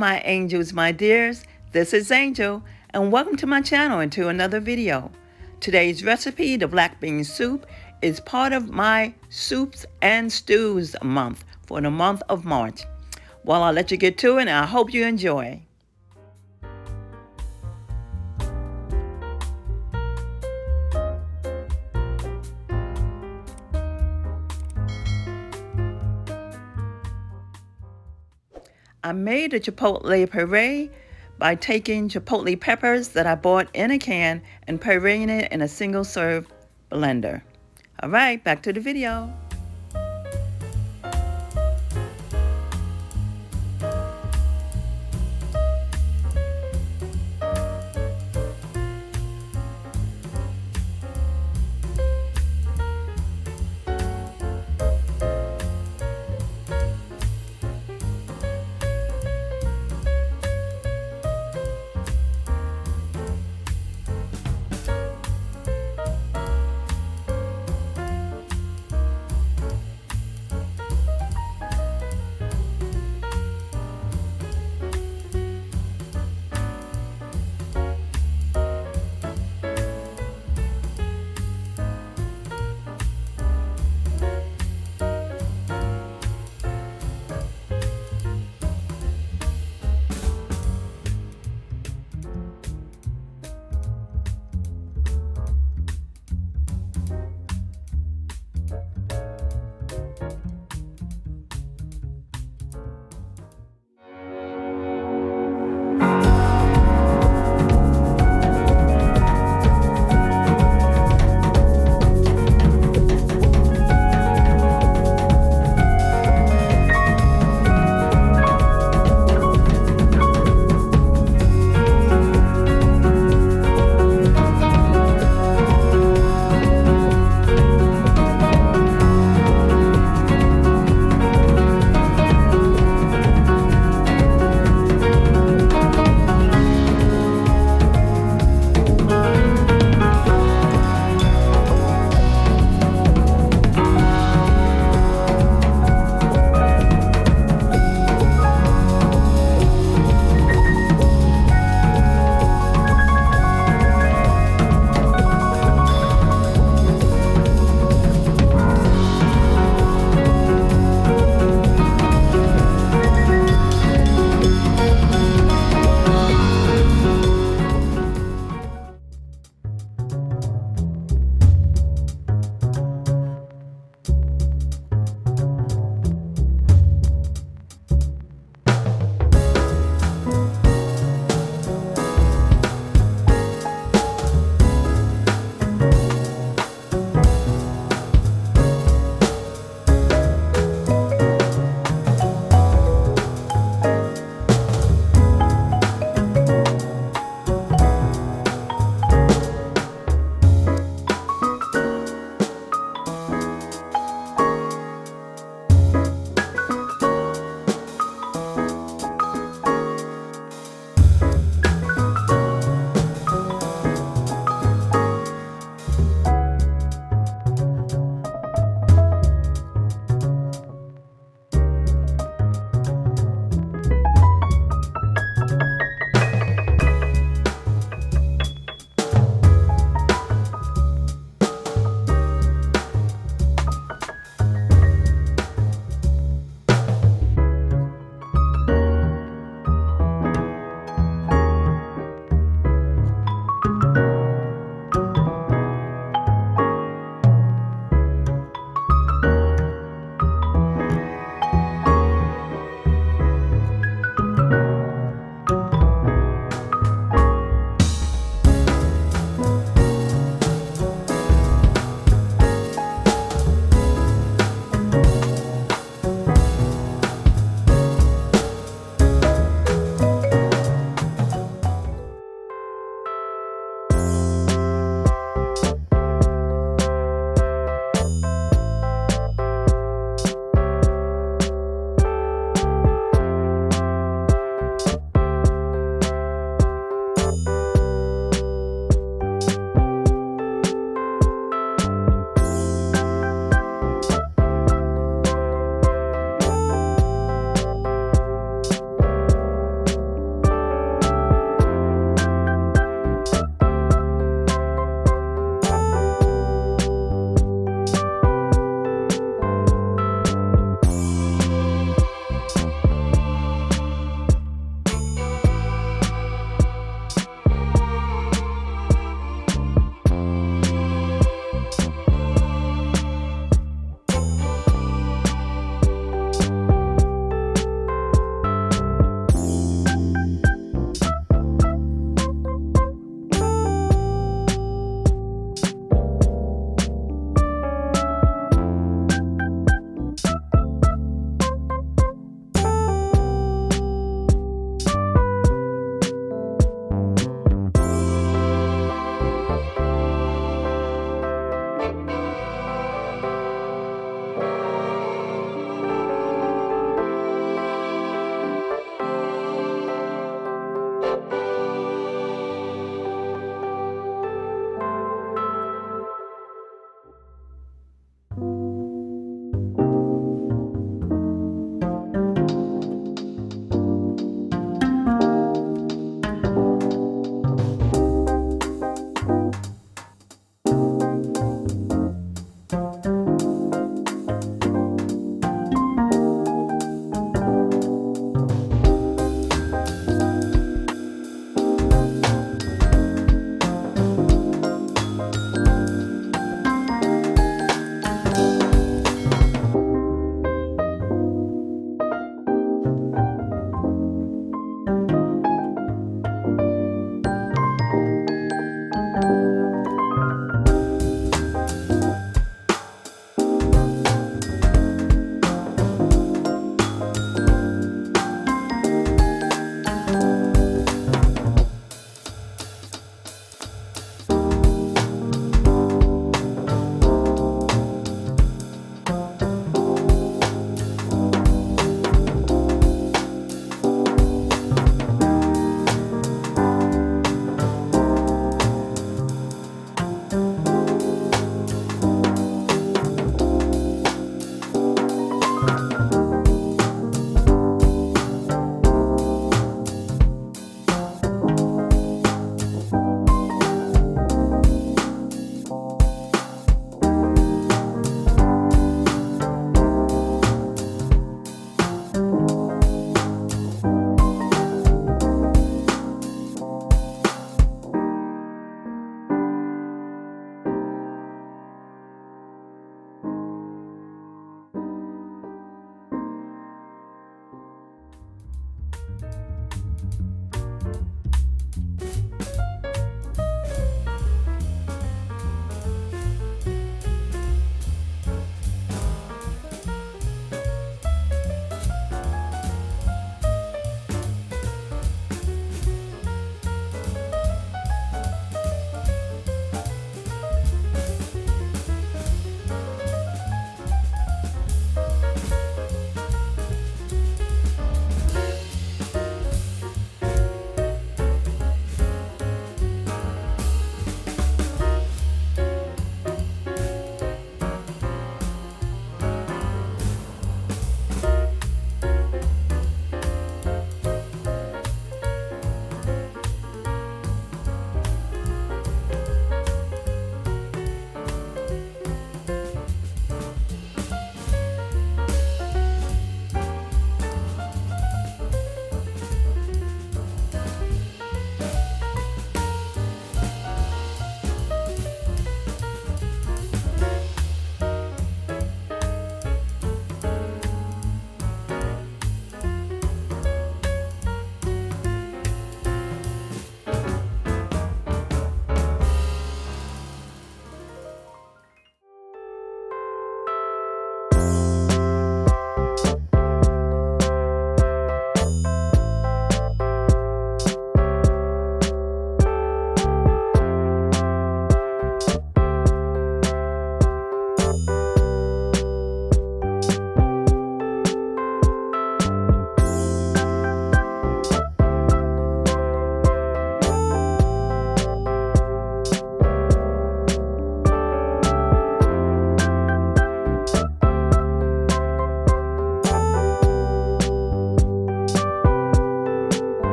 my angels, my dears. This is Angel, and welcome to my channel and to another video. Today's recipe, the black bean soup, is part of my soups and stews month for the month of March. Well, I'll let you get to it, and I hope you enjoy. I made a chipotle puree by taking chipotle peppers that I bought in a can and pureeing it in a single serve blender. All right, back to the video.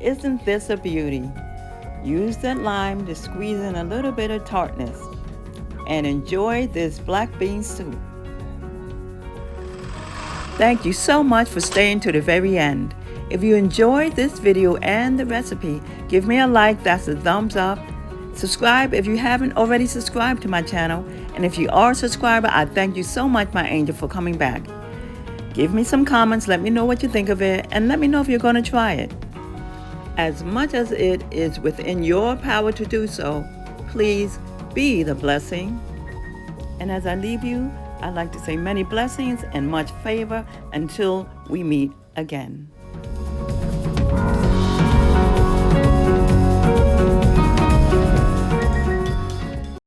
isn't this a beauty? Use that lime to squeeze in a little bit of tartness and enjoy this black bean soup. Thank you so much for staying to the very end. If you enjoyed this video and the recipe, give me a like, that's a thumbs up. Subscribe if you haven't already subscribed to my channel. And if you are a subscriber, I thank you so much, my angel, for coming back. Give me some comments, let me know what you think of it, and let me know if you're going to try it. As much as it is within your power to do so, please be the blessing. And as I leave you, I'd like to say many blessings and much favor until we meet again.